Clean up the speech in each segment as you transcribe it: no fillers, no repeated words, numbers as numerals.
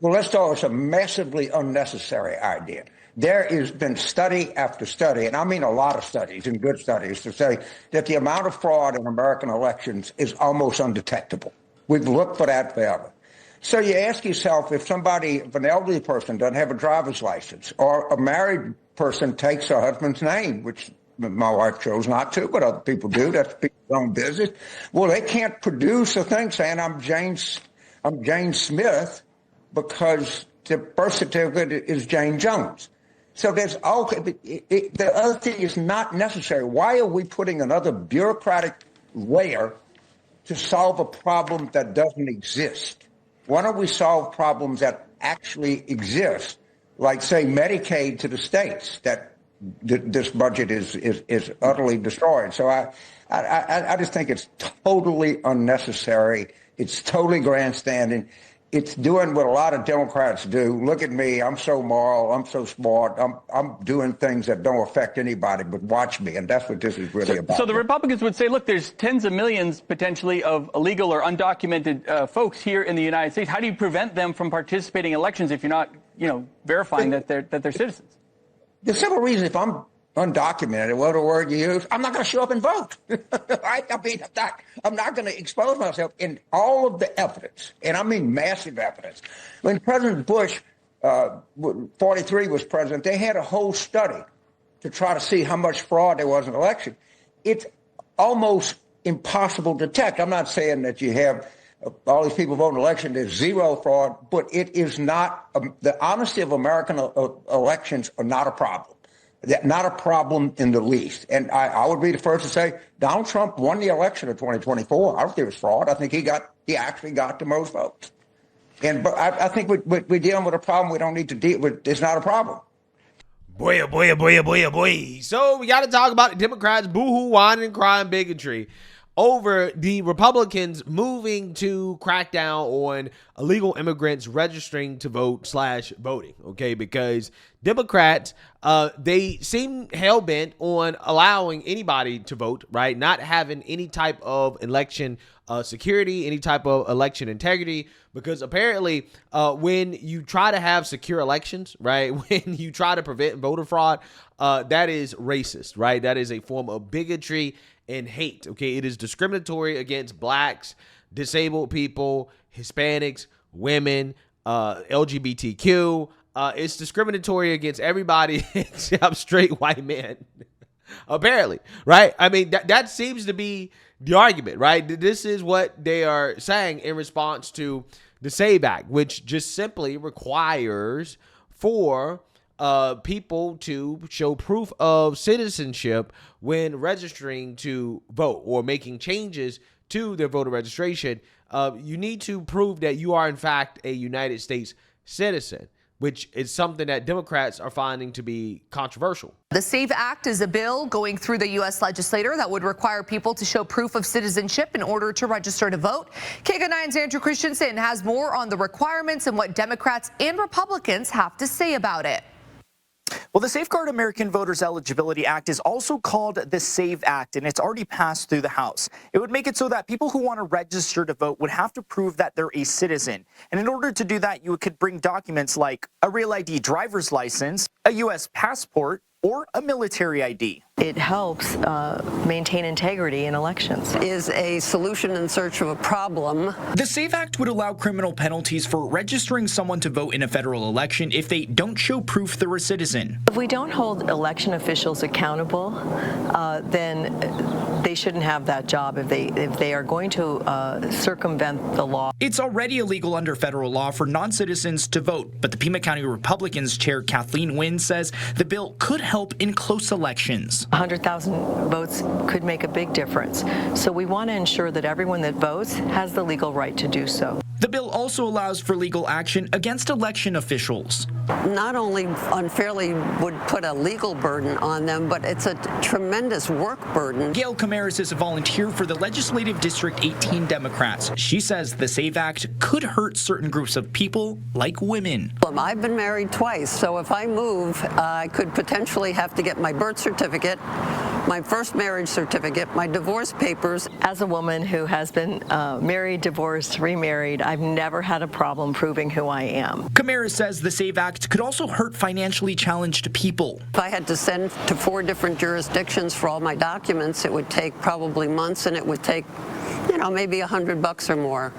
Well, let's start with a massively unnecessary idea. There has been study after study, and I mean a lot of studies and good studies, to say that the amount of fraud in American elections is almost undetectable. We've looked for that forever. So you ask yourself, if an elderly person doesn't have a driver's license, or a married person takes her husband's name, which my wife chose not to, but other people do, that's people's own business. Well, they can't produce a thing saying I'm Jane Smith, because the birth certificate is Jane Jones. So the other thing is not necessary. Why are we putting another bureaucratic layer to solve a problem that doesn't exist? Why don't we solve problems that actually exist, like, say, Medicaid to the states, that this budget is utterly destroyed? So I just think it's totally unnecessary. It's totally grandstanding. It's doing what a lot of Democrats do. Look at me. I'm so moral. I'm so smart. I'm doing things that don't affect anybody, but watch me. And that's what this is really about. So the Republicans would say, look, there's tens of millions potentially of illegal or undocumented folks here in the United States. How do you prevent them from participating in elections if you're not, verifying that they're citizens? There's several reasons. If I'm undocumented, whatever word you use, I'm not going to show up and vote. Right? I mean, I'm not going to expose myself. In all of the evidence, and I mean massive evidence. When President Bush, 43, was president, they had a whole study to try to see how much fraud there was in the election. It's almost impossible to detect. I'm not saying that you have all these people voting election, there's zero fraud, but it is not, the honesty of American elections are not a problem. Not a problem in the least. And I would be the first to say Donald Trump won the election of 2024. I don't think it was fraud. I think he actually got the most votes. But I think we're dealing with a problem we don't need to deal with. It's not a problem. Boy, oh boy, oh boy, oh boy, oh boy. So we got to talk about the Democrats boo-hoo, whining, and crying bigotry over the Republicans moving to crack down on illegal immigrants registering to vote/voting, okay? Because Democrats, they seem hell-bent on allowing anybody to vote, right? Not having any type of election security, any type of election integrity, because apparently when you try to have secure elections, right, when you try to prevent voter fraud, that is racist, right? That is a form of bigotry and hate, okay? It is discriminatory against blacks, disabled people, Hispanics, women, LGBTQ. It's discriminatory against everybody except straight white men, apparently, right? I mean, that seems to be the argument, right? This is what they are saying in response to the SAVE Act, which just simply requires for people to show proof of citizenship when registering to vote or making changes to their voter registration. You need to prove that you are, in fact, a United States citizen, which is something that Democrats are finding to be controversial. The SAVE Act is a bill going through the U.S. legislature that would require people to show proof of citizenship in order to register to vote. KGO9's Andrew Christensen has more on the requirements and what Democrats and Republicans have to say about it. Well, the Safeguarding American Voter Eligibility Act is also called the SAVE Act, and it's already passed through the House. It would make it so that people who want to register to vote would have to prove that they're a citizen. And in order to do that, you could bring documents like a real ID driver's license, a U.S. passport, or a military ID. It helps maintain integrity in elections. Is a solution in search of a problem. The SAVE Act would allow criminal penalties for registering someone to vote in a federal election if they don't show proof they're a citizen. If we don't hold election officials accountable, then they shouldn't have that job if they are going to circumvent the law. It's already illegal under federal law for non-citizens to vote, but the Pima County Republicans Chair Kathleen Wynn says the bill could help in close elections. 100,000 votes could make a big difference. So we want to ensure that everyone that votes has the legal right to do so. The bill also allows for legal action against election officials. not only unfairly would put a legal burden on them, but it's a tremendous work burden. Gail Camaris is a volunteer for the Legislative District 18 Democrats. She says the SAVE Act could hurt certain groups of people, like women. I've been married twice, so if I move, I could potentially have to get my birth certificate, my first marriage certificate, my divorce papers. As a woman who has been married, divorced, remarried, I've never had a problem proving who I am. Camaris says the SAVE Act could also hurt financially challenged people. If I had to send to 4 different jurisdictions for all my documents, it would take probably months, and it would take, maybe $100 or more.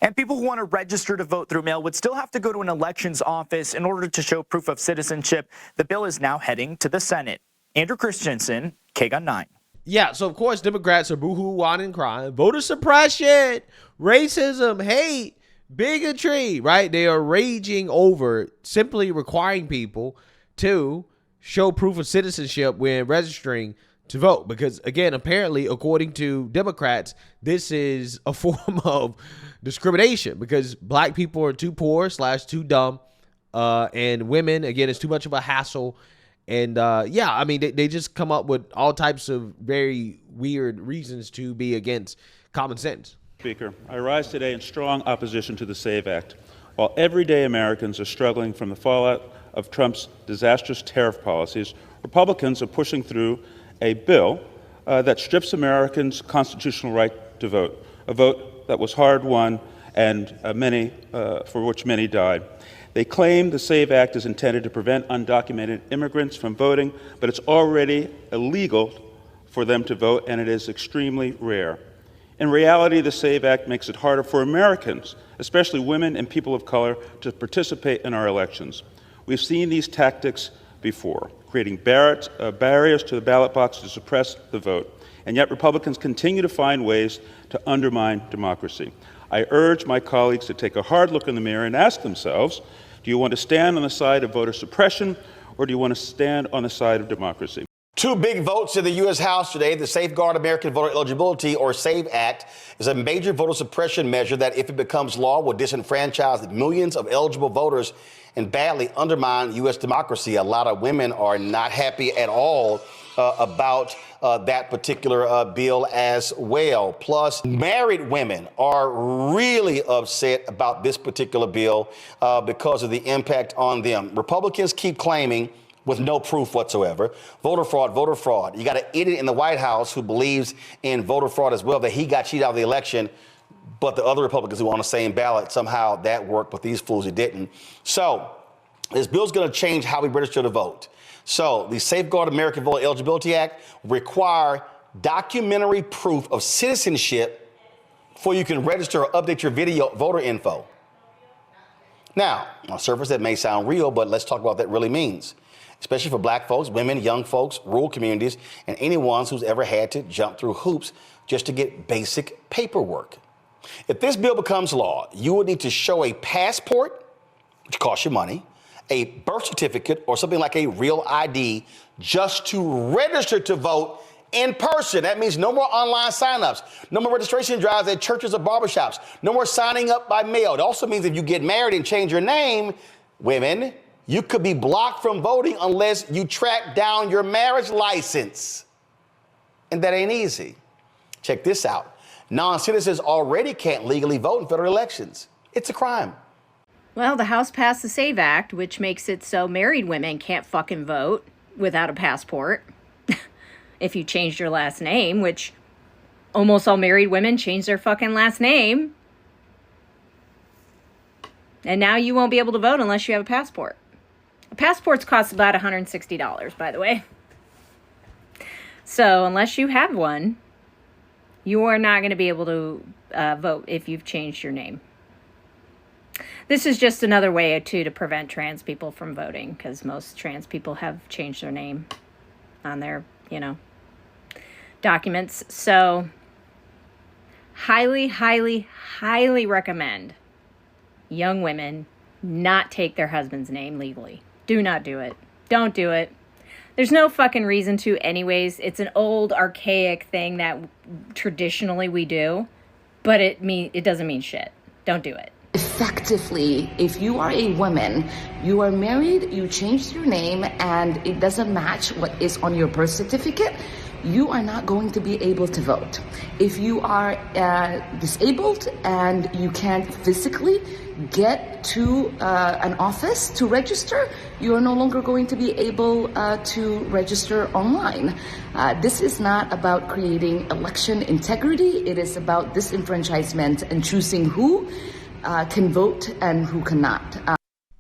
And people who want to register to vote through mail would still have to go to an elections office in order to show proof of citizenship. The bill is now heading to the Senate. Andrew Christensen, KGUN 9. Yeah, so of course Democrats are boohoo, whining, crying, voter suppression, racism, hate, bigotry, right? They are raging over simply requiring people to show proof of citizenship when registering to vote. Because again, apparently, according to Democrats, this is a form of discrimination because black people are too poor / too dumb. And women, again, it's too much of a hassle. And they just come up with all types of very weird reasons to be against common sense. Speaker, I rise today in strong opposition to the SAVE Act. While everyday Americans are struggling from the fallout of Trump's disastrous tariff policies, Republicans are pushing through a bill that strips Americans' constitutional right to vote, a vote that was hard-won and for which many died. They claim the SAVE Act is intended to prevent undocumented immigrants from voting, but it's already illegal for them to vote, and it is extremely rare. In reality, the SAVE Act makes it harder for Americans, especially women and people of color, to participate in our elections. We've seen these tactics before, creating barriers to the ballot box to suppress the vote, and yet Republicans continue to find ways to undermine democracy. I urge my colleagues to take a hard look in the mirror and ask themselves, do you want to stand on the side of voter suppression, or do you want to stand on the side of democracy? 2 big votes in the U.S. House today. The Safeguarding American Voter Eligibility, or SAVE Act, is a major voter suppression measure that, if it becomes law, will disenfranchise millions of eligible voters and badly undermine U.S. democracy. A lot of women are not happy at all about that particular bill as well. Plus, married women are really upset about this particular bill because of the impact on them. Republicans keep claiming, with no proof whatsoever, voter fraud, voter fraud. You got an idiot in the White House who believes in voter fraud as well, that he got cheated out of the election, but the other Republicans who were on the same ballot, somehow that worked, but these fools, it didn't. So this bill's going to change how we register to vote. So the Safeguarding American Voter Eligibility Act require documentary proof of citizenship before you can register or update your video voter info. Now, on the surface, that may sound real, but let's talk about what that really means, especially for black folks, women, young folks, rural communities, and anyone who's ever had to jump through hoops just to get basic paperwork. If this bill becomes law, you would need to show a passport, which costs you money, a birth certificate, or something like a real ID, just to register to vote in person. That means no more online signups, no more registration drives at churches or barbershops, no more signing up by mail. It also means if you get married and change your name, women, you could be blocked from voting unless you track down your marriage license. And that ain't easy. Check this out. Non-citizens already can't legally vote in federal elections. It's a crime. Well, the House passed the SAVE Act, which makes it so married women can't fucking vote without a passport. If you changed your last name, which almost all married women change their fucking last name. And now you won't be able to vote unless you have a passport. Passports cost about $160, by the way. So unless you have one, you are not going to be able to vote if you've changed your name. This is just another way, too, to prevent trans people from voting, because most trans people have changed their name on their, documents. So highly, highly, highly recommend young women not take their husband's name legally. Do not do it. Don't do it. There's no fucking reason to anyways. It's an old, archaic thing that traditionally we do, but it doesn't mean shit. Don't do it. effectively, if you are a woman, you are married, you changed your name, and it doesn't match what is on your birth certificate, you are not going to be able to vote. If you are disabled and you can't physically get to an office to register, you are no longer going to be able to register online. This is not about creating election integrity. It is about disenfranchisement and choosing who can vote and who cannot.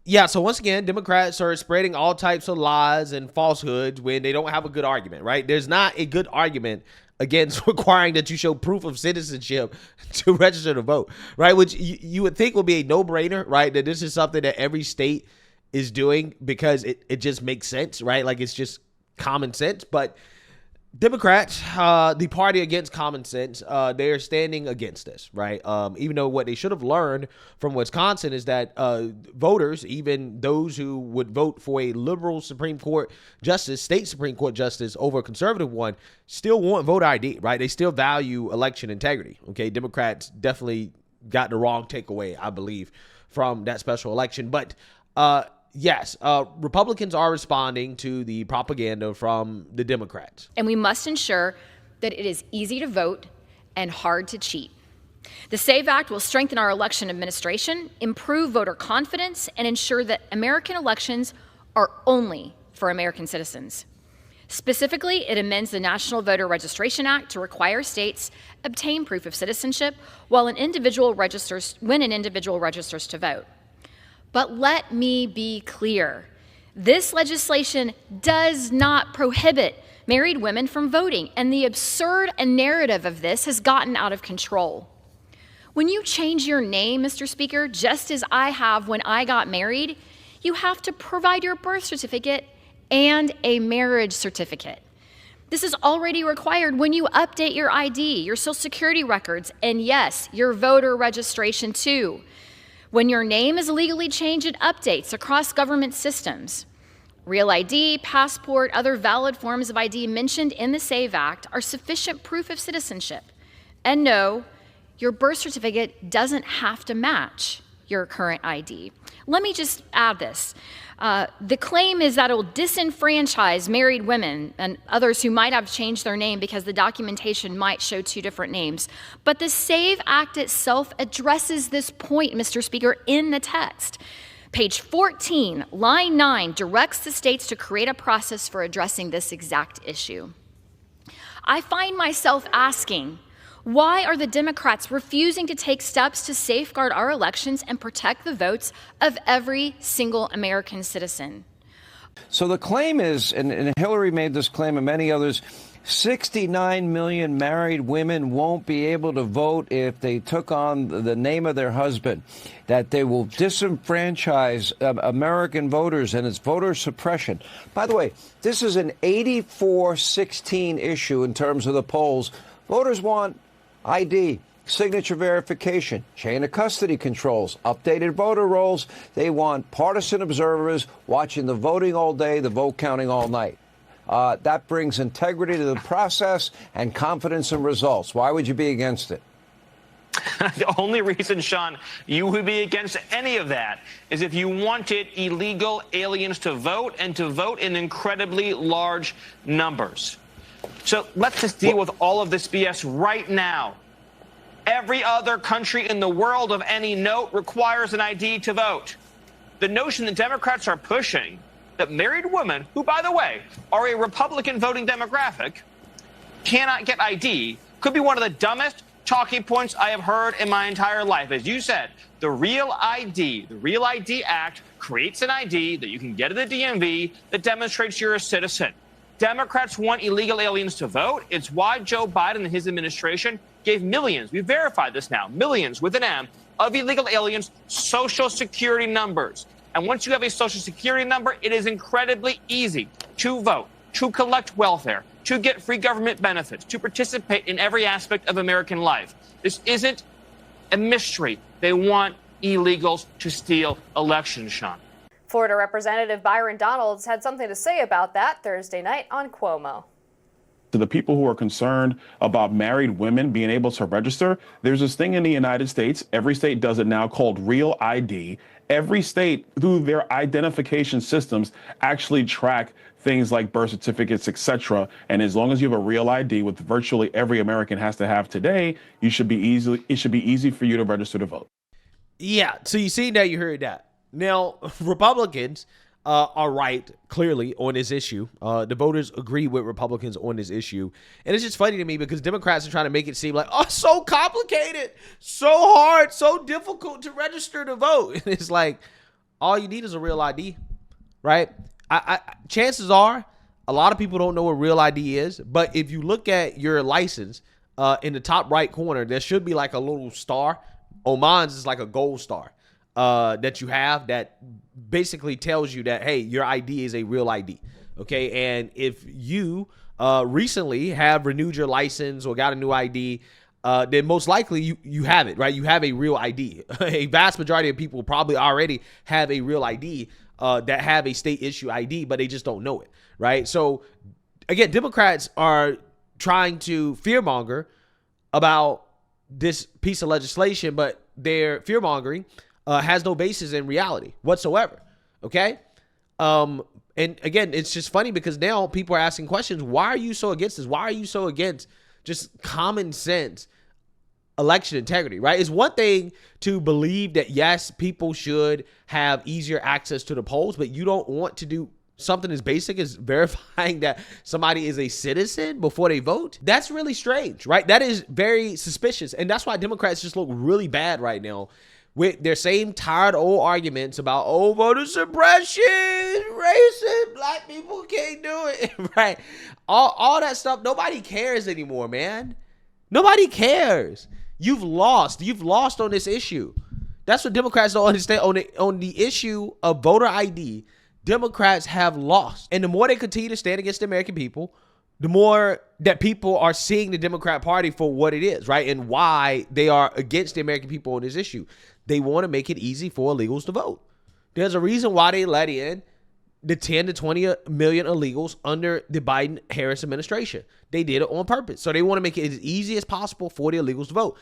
Yeah, so once again, Democrats are spreading all types of lies and falsehoods when they don't have a good argument, right? There's not a good argument against requiring that you show proof of citizenship to register to vote, right? Which you would think would be a no-brainer, right? That this is something that every state is doing because it just makes sense, right? Like it's just common sense. But Democrats, the party against common sense, they are standing against this, right? Even though what they should have learned from Wisconsin is that voters, even those who would vote for a liberal Supreme Court justice, state Supreme Court justice over a conservative one, still want voter ID, right? They still value election integrity, okay? Democrats definitely got the wrong takeaway, I believe, from that special election. But yes, Republicans are responding to the propaganda from the Democrats. And we must ensure that it is easy to vote and hard to cheat. The SAVE Act will strengthen our election administration, improve voter confidence, and ensure that American elections are only for American citizens. Specifically, it amends the National Voter Registration Act to require states obtain proof of citizenship when an individual registers to vote. But let me be clear. This legislation does not prohibit married women from voting, and the absurd narrative of this has gotten out of control. When you change your name, Mr. Speaker, just as I have when I got married, you have to provide your birth certificate and a marriage certificate. This is already required when you update your ID, your Social Security records, and yes, your voter registration too. When your name is legally changed, it updates across government systems. Real ID, passport, other valid forms of ID mentioned in the SAVE Act are sufficient proof of citizenship. And no, your birth certificate doesn't have to match your current ID. Let me just add this. The claim is that it will disenfranchise married women and others who might have changed their name because the documentation might show two different names. But the SAVE Act itself addresses this point, Mr. Speaker, in the text. Page 14, line 9, directs the states to create a process for addressing this exact issue. I find myself asking, why are the Democrats refusing to take steps to safeguard our elections and protect the votes of every single American citizen? So the claim is, and Hillary made this claim and many others, 69 million married women won't be able to vote if they took on the name of their husband, that they will disenfranchise American voters, and it's voter suppression. By the way, this is an 84-16 issue in terms of the polls. Voters want ID, signature verification, chain of custody controls, updated voter rolls. They want partisan observers watching the voting all day, the vote counting all night. That brings integrity to the process and confidence in results. Why would you be against it? The only reason, Sean, you would be against any of that is if you wanted illegal aliens to vote and to vote in incredibly large numbers. So let's just deal with all of this BS right now. Every other country in the world of any note requires an ID to vote. The notion that Democrats are pushing that married women, who, by the way, are a Republican voting demographic, cannot get ID could be one of the dumbest talking points I have heard in my entire life. As you said, the Real ID Act creates an ID that you can get at the DMV that demonstrates you're a citizen. Democrats want illegal aliens to vote. It's why Joe Biden and his administration gave millions, we verified this now, millions with an M, of illegal aliens Social Security numbers. And once you have a Social Security number, it is incredibly easy to vote, to collect welfare, to get free government benefits, to participate in every aspect of American life. This isn't a mystery. They want illegals to steal elections, Sean. Florida Representative Byron Donalds had something to say about that Thursday night on Cuomo. To the people who are concerned about married women being able to register, there's this thing in the United States, every state does it now, called Real ID. Every state, through their identification systems, actually track things like birth certificates, etc. And as long as you have a Real ID, which virtually every American has to have today, it should be easy for you to register to vote. Yeah, so you see that, you heard that. Now, Republicans are right, clearly, on this issue. The voters agree with Republicans on this issue. And it's just funny to me because Democrats are trying to make it seem like, oh, so complicated, so hard, so difficult to register to vote. And it's like, all you need is a Real ID, right? Chances are, a lot of people don't know what Real ID is. But if you look at your license, in the top right corner, there should be like a little star. Mine's is like a gold star that you have that basically tells you that, hey, your ID is a Real ID. Okay. And if you recently have renewed your license or got a new ID, then most likely you have it, right? You have a Real ID. A vast majority of people probably already have a Real ID that have a state issue ID, but they just don't know it, right? So again, Democrats are trying to fearmonger about this piece of legislation, but their fearmongering has no basis in reality whatsoever. Okay. And again, it's just funny because now people are asking questions. Why are you so against this? Why are you so against just common sense election integrity, right? It's one thing to believe that, yes, people should have easier access to the polls, but you don't want to do something as basic as verifying that somebody is a citizen before they vote. That's really strange, right? That is very suspicious. And that's why Democrats just look really bad right now with their same tired old arguments about, oh, voter suppression, racist, black people can't do it, right? All that stuff. Nobody cares anymore, man. Nobody cares. You've lost on this issue. That's what Democrats don't understand. On the issue of voter ID, Democrats have lost. And the more they continue to stand against the American people, the more that people are seeing the Democrat Party for what it is, right? And why they are against the American people on this issue. They want to make it easy for illegals to vote. There's a reason why they let in the 10 to 20 million illegals under the Biden-Harris administration. They did it on purpose. So they want to make it as easy as possible for the illegals to vote.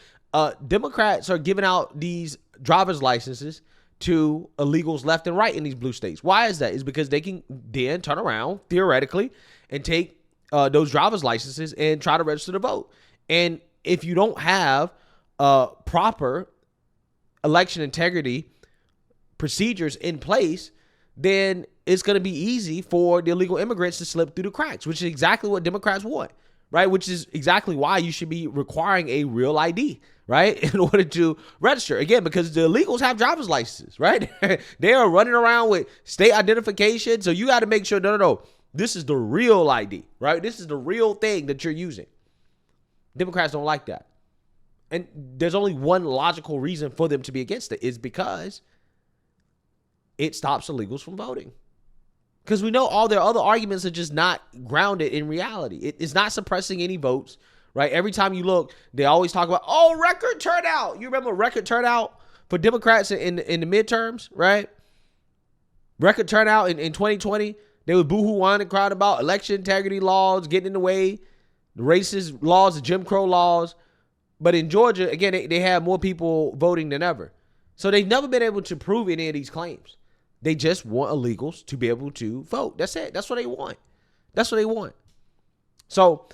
Democrats are giving out these driver's licenses to illegals left and right in these blue states. Why is that? It's because they can then turn around, theoretically, and take those driver's licenses and try to register to vote. And if you don't have proper election integrity procedures in place, then it's going to be easy for the illegal immigrants to slip through the cracks, which is exactly what Democrats want, right? Which is exactly why you should be requiring a Real ID, right? In order to register. Again, because the illegals have driver's licenses, right? They are running around with state identification. So you got to make sure, no, this is the Real ID, right? This is the real thing that you're using. Democrats don't like that. And there's only one logical reason for them to be against it, is because it stops illegals from voting. Because we know all their other arguments are just not grounded in reality. It's not suppressing any votes, right? Every time you look, they always talk about, oh, record turnout. You remember record turnout for Democrats in the midterms, right? Record turnout in 2020. They were boo-hoo-whining and crying about election integrity laws getting in the way, the racist laws, the Jim Crow laws. But in Georgia, again, they have more people voting than ever. So they've never been able to prove any of these claims. They just want illegals to be able to vote. That's it. That's what they want. That's what they want. So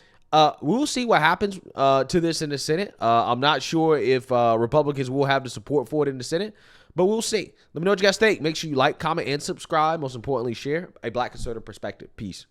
we'll see what happens to this in the Senate. I'm not sure if Republicans will have the support for it in the Senate, but we'll see. Let me know what you guys think. Make sure you like, comment, and subscribe. Most importantly, share. A Black conservative perspective. Peace.